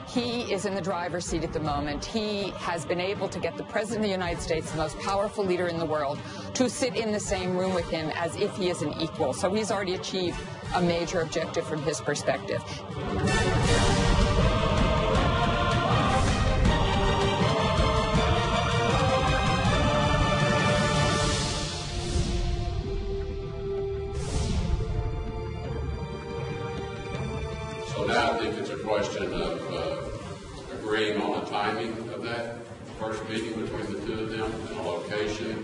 He is in the driver's seat at the moment. He has been able to get the President of the United States, the most powerful leader in the world, to sit in the same room with him as if he is an equal. So he's already achieved a major objective from his perspective. So now I think it's a question of agreeing on the timing of that first meeting between the two of them and a location,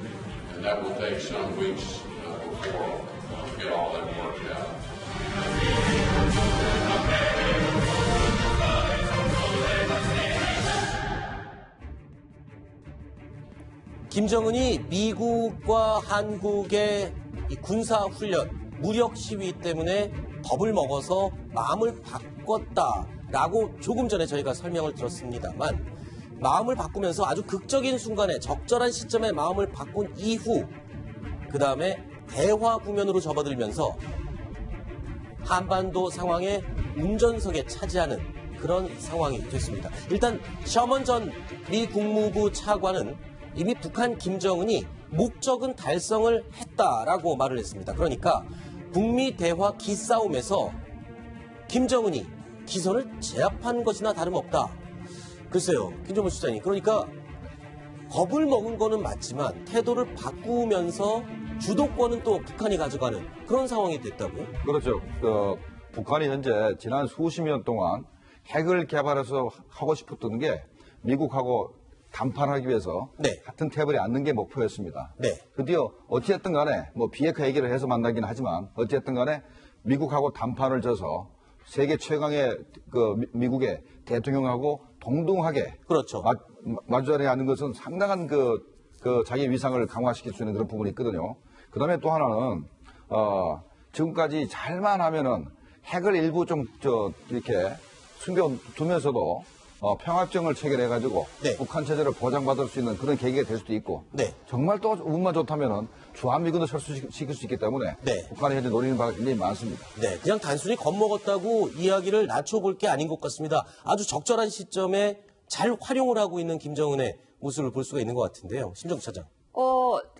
and that will take some weeks before we get all that worked out. 김정은이 미국과 한국의 이 군사훈련, 무력 시위 때문에 겁을 먹어서 마음을 바꿨다라고 조금 전에 저희가 설명을 들었습니다만, 마음을 바꾸면서 아주 극적인 순간에 적절한 시점에 마음을 바꾼 이후 그 다음에 대화 국면으로 접어들면서 한반도 상황의 운전석에 차지하는 그런 상황이 됐습니다. 일단 셔먼 전 미 국무부 차관은 이미 북한 김정은이 목적은 달성을 했다라고 말을 했습니다. 그러니까 북미 대화 기싸움에서 김정은이 기선을 제압한 것이나 다름없다. 글쎄요, 김정은 수장님. 그러니까 겁을 먹은 거는 맞지만 태도를 바꾸면서 주도권은 또 북한이 가져가는 그런 상황이 됐다고요? 그렇죠. 북한이 현재 지난 수십 년 동안 핵을 개발해서 하고 싶었던 게 미국하고談判하기 위해서 같은 테이블에 앉는 게 목표였습니다. 드디어 어찌됐든 간에 뭐 비핵화 얘기를 해서 만나긴 하지만 어찌됐든 간에 미국하고談判을 져서 세계 최강의 미국의 대통령하고 동등하게 그렇죠. 마주자리에 앉는 것은 상당한 자기 위상을 강화시킬 수 있는 그런 부분이 있거든요. 그 다음에 또 하나는 지금까지 잘만 하면은 핵을 일부 좀 이렇게 숨겨두면서도 평화협정을 체결해가지고 북한 체제를 보장받을 수 있는 그런 계기가 될 수도 있고 정말 또 운만 좋다면은 주한미군도 철수시킬 수 있기 때문에 북한이 현재 노리는 바가 굉장히 많습니다. 그냥 단순히 겁먹었다고 이야기를 낮춰볼 게 아닌 것 같습니다. 아주 적절한 시점에 잘 활용을 하고 있는 김정은의 모습을 볼 수가 있는 것 같은데요. 심정구 차장.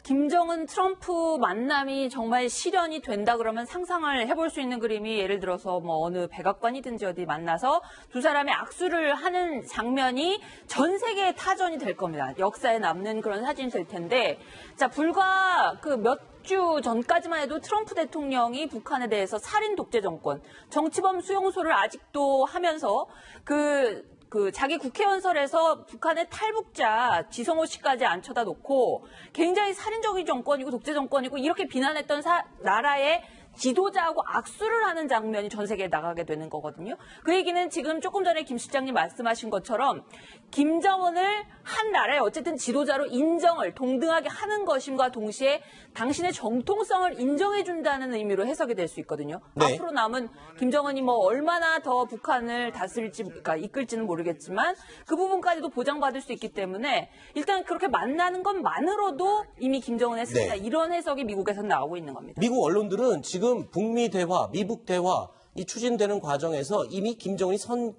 김정은 트럼프 만남이 정말 실현이 된다 그러면 상상을 해볼 수 있는 그림이 예를 들어서 뭐 어느 백악관이든지 어디 만나서 두 사람이 악수를 하는 장면이 전 세계의 타전이 될 겁니다. 역사에 남는 그런 사진이 될 텐데, 자, 불과 몇 주 전까지만 해도 트럼프 대통령이 북한에 대해서 살인 독재 정권, 정치범 수용소를 아직도 하면서 자기 국회연설에서 북한의 탈북자 지성호 씨까지 앉혀다 놓고 굉장히 살인적인 정권이고 독재 정권이고 이렇게 비난했던 나라의 지도자하고 악수를 하는 장면이 전 세계에 나가게 되는 거거든요. 그 얘기는 지금 조금 전에 김 실장님 말씀하신 것처럼 김정은을 한 나라의 어쨌든 지도자로 인정을 동등하게 하는 것임과 동시에 당신의 정통성을 인정해준다는 의미로 해석이 될 수 있거든요. 앞으로 남은 김정은이 뭐 얼마나 더 북한을 다스릴지, 그러니까 이끌지는 모르겠지만 그 부분까지도 보장받을 수 있기 때문에 일단 그렇게 만나는 것만으로도 이미 김정은의 승리다. 이런 해석이 미국에서 나오고 있는 겁니다. 미국 언론들은 지금 북미 대화, 미북 대화 이 추진되는 과정에서 이미 김정은이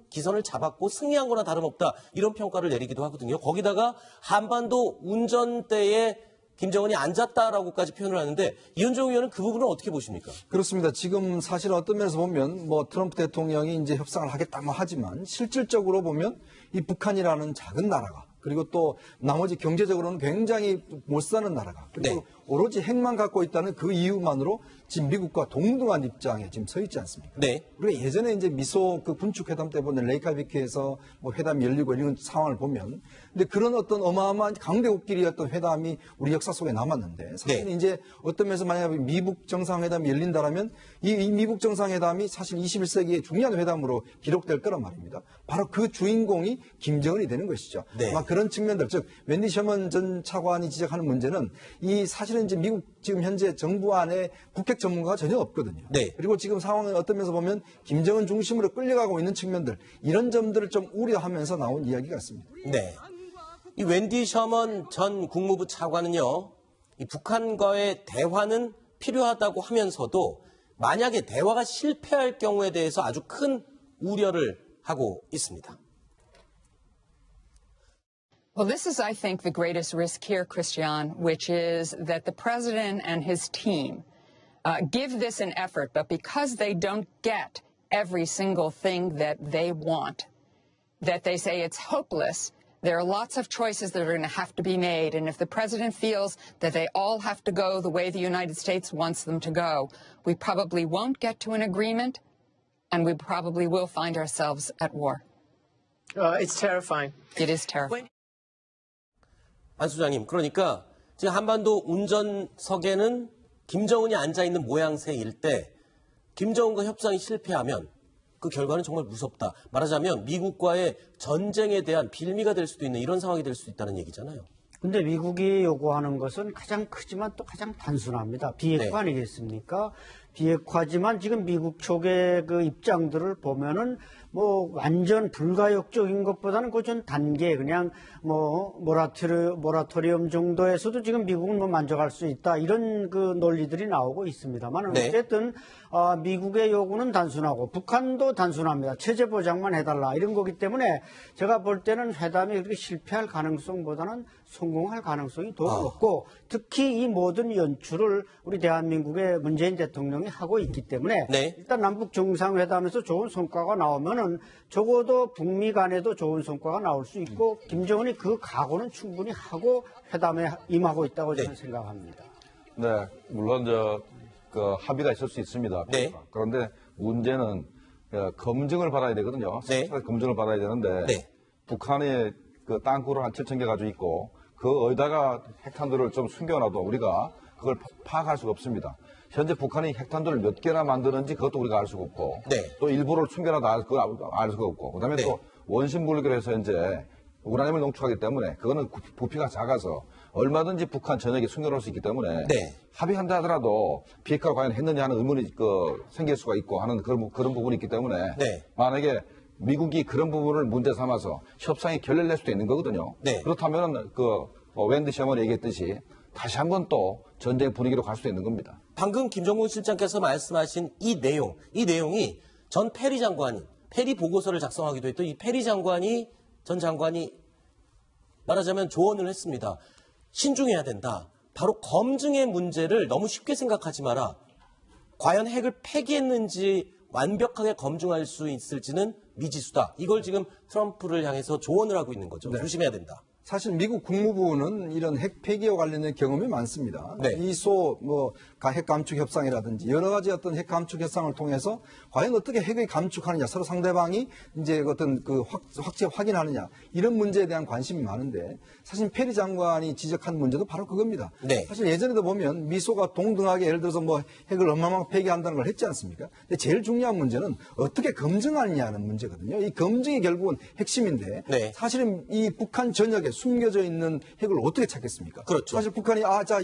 기선을 잡았고 승리한 거나 다름없다. 이런 평가를 내리기도 하거든요. 거기다가 한반도 운전대에 김정은이 앉았다라고까지 표현을 하는데 이현정 의원은 그 부분은 어떻게 보십니까? 그렇습니다. 지금 사실 어떤 면에서 보면 뭐 트럼프 대통령이 이제 협상을 하겠다 하지만 실질적으로 보면 이 북한이라는 작은 나라가 그리고 또 나머지 경제적으로는 굉장히 못 사는 나라가 그리고 오로지 핵만 갖고 있다는 그 이유만으로 지금 미국과 동등한 입장에 지금 서 있지 않습니까? 우리가 예전에 이제 미소 군축 회담 때 보는 레이카비크에서 뭐 회담이 열리고 이런 상황을 보면 근데 그런 어떤 어마어마한 강대국끼리 어떤 회담이 우리 역사 속에 남았는데 사실 이제 어떤 면에서 만약에 미북 정상회담이 열린다라면 이 미북 정상회담이 사실 21세기의 중요한 회담으로 기록될 거란 말입니다. 바로 그 주인공이 김정은이 되는 것이죠. 아마 그런 측면들 즉 웬디 셔먼 전 차관이 지적하는 문제는 이 사실 사실은 이제 미국 지금 현재 정부 안에 북핵 전문가가 전혀 없거든요. 네. 그리고 지금 상황을 어떤 면에서 보면 김정은 중심으로 끌려가고 있는 측면들, 이런 점들을 좀 우려하면서 나온 이야기 같습니다. 네. 이 웬디 셔먼 전 국무부 차관은요, 이 북한과의 대화는 필요하다고 하면서도 만약에 대화가 실패할 경우에 대해서 아주 큰 우려를 하고 있습니다. Well, this is, I think, the greatest risk here, Christian, which is that the president and his team give this an effort, but because they don't get every single thing that they want, that they say it's hopeless, there are lots of choices that are going to have to be made. And if the president feels that they all have to go the way the United States wants them to go, we probably won't get to an agreement, and we probably will find ourselves at war. It's terrifying. It is terrifying. 안 소장님, 그러니까 지금 한반도 운전석에는 김정은이 앉아있는 모양새일 때 김정은과 협상이 실패하면 그 결과는 정말 무섭다. 말하자면 미국과의 전쟁에 대한 빌미가 될 수도 있는 이런 상황이 될 수도 있다는 얘기잖아요. 근데 미국이 요구하는 것은 가장 크지만 또 가장 단순합니다. 비핵화 네. 아니겠습니까? 비핵화지만 지금 미국 쪽의 그 입장들을 보면은 뭐 완전 불가역적인 것보다는 그 전 단계 그냥 뭐 모라토리엄 정도에서도 지금 미국은 뭐 만족할 수 있다 이런 그 논리들이 나오고 있습니다만 네. 어쨌든 미국의 요구는 단순하고 북한도 단순합니다. 체제 보장만 해달라 이런 거기 때문에 제가 볼 때는 회담이 그렇게 실패할 가능성보다는 성공할 가능성이 더 높고 특히 이 모든 연출을 우리 대한민국의 문재인 대통령이 하고 있기 때문에 네. 일단 남북 정상회담에서 좋은 성과가 나오면은 적어도 북미 간에도 좋은 성과가 나올 수 있고 김정은이 그 각오는 충분히 하고 회담에 임하고 있다고 저는 생각합니다. 네, 물론 그 합의가 있을 수 있습니다. 네. 그런데 문제는 검증을 받아야 되거든요. 네. 검증을 받아야 되는데 네. 북한이 그 땅굴을 한 7,000개 가지고 있고 그 어디다가 핵탄두를 좀 숨겨놔도 우리가 그걸 파악할 수가 없습니다. 현재 북한이 핵탄두를 몇 개나 만드는지 그것도 우리가 알 수가 없고 네. 또 일부를 숨겨놔도 알 수가 없고 그다음에 네. 또 원심불교로 해서 이제 우라늄을 농축하기 때문에 그거는 부피가 작아서 얼마든지 북한 전역에 숨겨놓을 수 있기 때문에 네. 합의한다 하더라도 비핵화를 과연 했느냐 하는 의문이 생길 수가 있고 하는 그런 부분이 있기 때문에 네. 만약에 미국이 그런 부분을 문제 삼아서 협상에 결렬을 낼 수도 있는 거거든요. 네. 그렇다면 웬디 셔먼이 얘기했듯이 다시 한번 또 전쟁 분위기로 갈 수도 있는 겁니다. 방금 김정국 실장께서 말씀하신 이 내용이 전 페리 장관이 페리 보고서를 작성하기도 했던 이 페리 전 장관이 말하자면 조언을 했습니다. 신중해야 된다. 바로 검증의 문제를 너무 쉽게 생각하지 마라. 과연 핵을 폐기했는지 완벽하게 검증할 수 있을지는 미지수다. 이걸 지금 트럼프를 향해서 조언을 하고 있는 거죠. 조심해야 된다. 사실 미국 국무부는 이런 핵 폐기와 관련된 경험이 많습니다. 네. 이소 핵 감축 협상이라든지 여러 가지 어떤 핵 감축 협상을 통해서 과연 어떻게 핵을 감축하느냐, 서로 상대방이 이제 어떤 확실히 확인하느냐 이런 문제에 대한 관심이 많은데 사실 페리 장관이 지적한 문제도 바로 그겁니다. 네. 사실 예전에도 보면 미소가 동등하게 예를 들어서 핵을 얼마만큼 폐기한다는 걸 했지 않습니까? 근데 제일 중요한 문제는 어떻게 검증하느냐는 문제거든요. 이 검증이 결국은 핵심인데 네. 사실은 이 북한 전역에 숨겨져 있는 핵을 어떻게 찾겠습니까? 그렇죠. 사실 북한이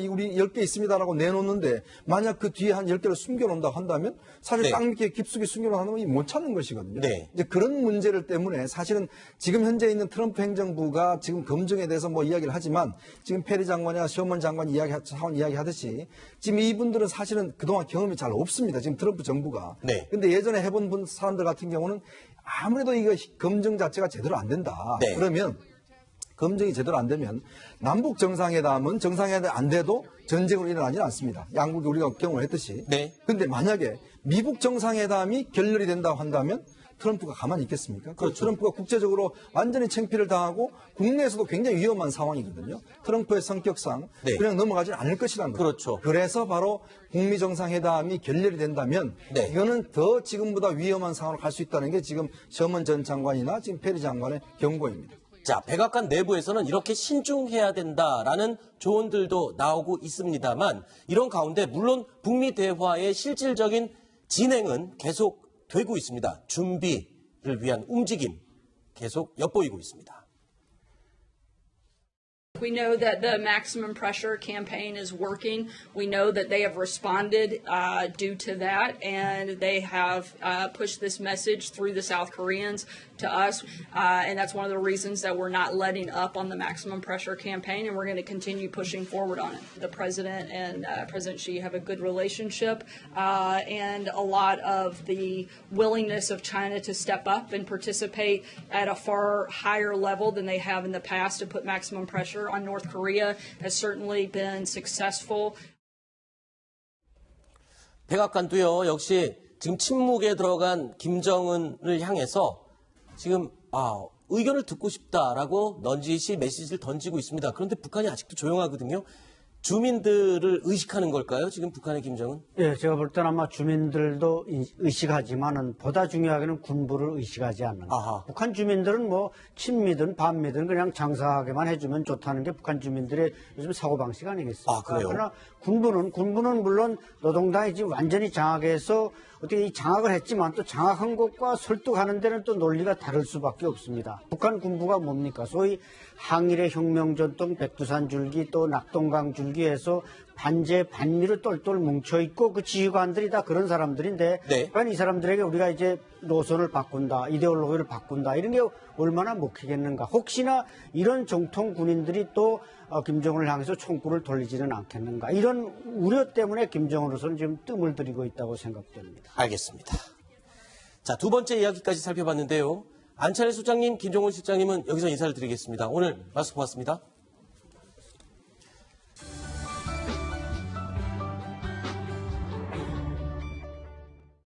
우리 10개 있습니다라고 내놓는데 만약 그 뒤에 한 10개를 숨겨놓는다고 한다면 사실 네. 땅 밑에 깊숙이 숨겨놓으면 못 찾는 것이거든요. 네. 이제 그런 문제를 때문에 사실은 지금 현재 있는 트럼프 행정부가 지금 검증에 대해서 이야기를 하지만 지금 페리 장관이나 셔먼 장관이 이야기하듯이 지금 이분들은 사실은 그동안 경험이 잘 없습니다. 지금 트럼프 정부가. 네. 근데 예전에 해본 사람들 같은 경우는 아무래도 이거 검증 자체가 제대로 안 된다. 네. 그러면 검증이 제대로 안 되면 남북 정상회담은 정상회담이 안 돼도 전쟁으로 일어나지는 않습니다. 양국이 우리가 경험을 했듯이. 네. 근데 만약에 미국 정상회담이 결렬이 된다고 한다면 트럼프가 가만히 있겠습니까? 그렇죠. 트럼프가 국제적으로 완전히 창피를 당하고 국내에서도 굉장히 위험한 상황이거든요. 트럼프의 성격상 네. 그냥 넘어가지 않을 것이라는 거죠. 그렇죠. 그래서 바로 북미 정상회담이 결렬이 된다면 네. 이거는 더 지금보다 위험한 상황으로 갈 수 있다는 게 지금 셔먼 전 장관이나 지금 페리 장관의 경고입니다. 자, 백악관 내부에서는 이렇게 신중해야 된다라는 조언들도 나오고 있습니다만 이런 가운데 물론 북미 대화의 실질적인 진행은 계속 되고 있습니다. 준비를 위한 움직임 계속 엿보이고 있습니다. We know that the maximum pressure campaign is working. We know that they have responded due to that, and they have pushed this message through the South Koreans to us, and that's one of the reasons that we're not letting up on the maximum pressure campaign, and we're going to continue pushing forward on it. The President and President Xi have a good relationship, and a lot of the willingness of China to step up and participate at a far higher level than they have in the past to put maximum pressure on North Korea has certainly been successful. 백악관도요, 역시 지금 침묵에 들어간 김정은을 향해서 지금 의견을 듣고 싶다라고 넌지시 메시지를 던지고 있습니다. 그런데 북한이 아직도 조용하거든요. 주민들을 의식하는 걸까요? 지금 북한의 김정은? 예, 제가 볼 때는 아마 주민들도 의식하지만은 보다 중요하게는 군부를 의식하지 않는 거. 북한 주민들은 뭐 친미든 반미든 그냥 장사하게만 해주면 좋다는 게 북한 주민들의 요즘 사고방식 아니겠습니까? 그래요? 그러나 군부는 물론 노동당이 지금 완전히 장악해서 어떻게 이 장악을 했지만 또 장악한 것과 설득하는 데는 또 논리가 다를 수밖에 없습니다. 북한 군부가 뭡니까? 소위 항일의 혁명전통, 백두산 줄기, 또 낙동강 줄기에서 반제, 반미로 똘똘 뭉쳐있고 그 지휘관들이 다 그런 사람들인데 그러니까 이 사람들에게 우리가 이제 노선을 바꾼다, 이데올로기를 바꾼다 이런 게 얼마나 먹히겠는가. 혹시나 이런 정통 군인들이 또 김정은을 향해서 총구를 돌리지는 않겠는가. 이런 우려 때문에 김정은으로서는 지금 뜸을 들이고 있다고 생각됩니다. 알겠습니다. 자, 두 번째 이야기까지 살펴봤는데요. 안찬일 소장님, 김종훈 실장님은 여기서 인사를 드리겠습니다. 오늘 말씀 고맙습니다.